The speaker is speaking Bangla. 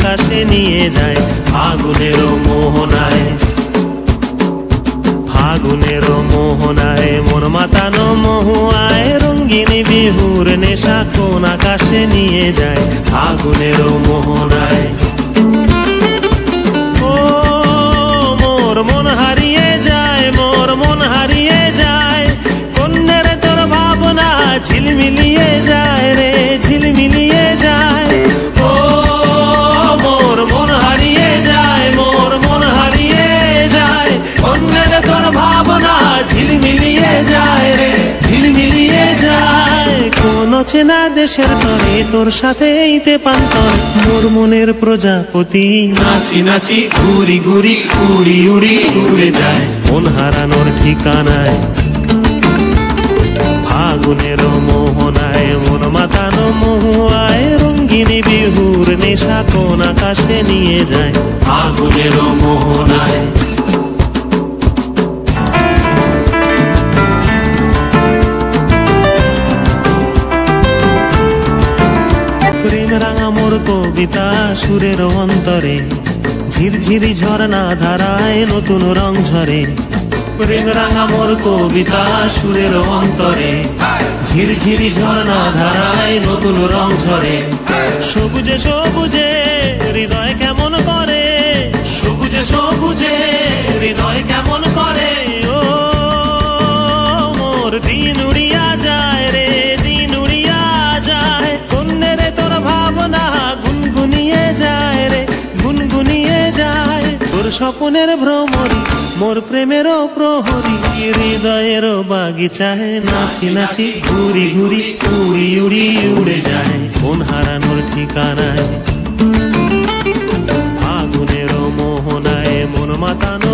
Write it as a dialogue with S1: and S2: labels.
S1: আকাশে নিয়ে যায় ফাগুনের মোহনায়। ফাগুনের মোহনায় মন মাতানো মহুয়ায় রঙিন বিহুর নেশা কোন আকাশে নিয়ে যায় ফাগুনের মোহনায়। ও মোর মন হারিয়ে যায়, মোর মন হারিয়ে যায়, কন্যের তোর ভাবনা ঝিলমিলিয়ে যায় রে, ঝিলমিলিয়ে যায়। ও মোর মন হারিয়ে যায়, মোর মন হারিয়ে যায়, কন্যের তোর ভাবনা ঝিলমিলিয়ে যায় রে, ঝিলমিলিয়ে যায়। কোন চেনা দেশের তরে তোর সাথে এইতে পান্তর মোর মনের প্রজাপতি নাচি নাচি ঘুরি ঘুরি উড়ি উড়ি উড়ে যায় মন হারানোর ঠিকানায়। ফাগুনের মোহনায় মন মাতানো মহুয়ায় রঙিন বিহুর নেশা কোন আকাশে নিয়ে যায় ফাগুনের মোহনায়। প্রেম রাঙা মোর কবিতা সুরের অন্তরে ঝিরঝিরি ঝর্ণা ধারায় নতুন রং ঝরে। প্রেম রাঙা মোর কবিতা সুরের অন্তরে ঝিরঝিরি ঝর্ণা ধারায় নতুন রং ঝরে। সবুজে সবুজে হৃদয় কেমন করে, সবুজে সবুজে হৃদয় কেমন করে। ও মোর দিন উড়িয়া যায় রে, দিন উড়িয়া যায়, কন্যের তোর ভাবনা গুনগুনিয়ে যায় রে, গুনগুনিয়ে যায়। তোর স্বপ্নের ভ্রমরি মোর প্রেমেরও প্রহরী হৃদয়ের বাগিচায় নাচি নাচি ঘুরি ঘুরি উড়ি উড়ি উড়ে যায় মন হারানোর ঠিকানায়। ফাগুনের মোহনায় মন মাতানো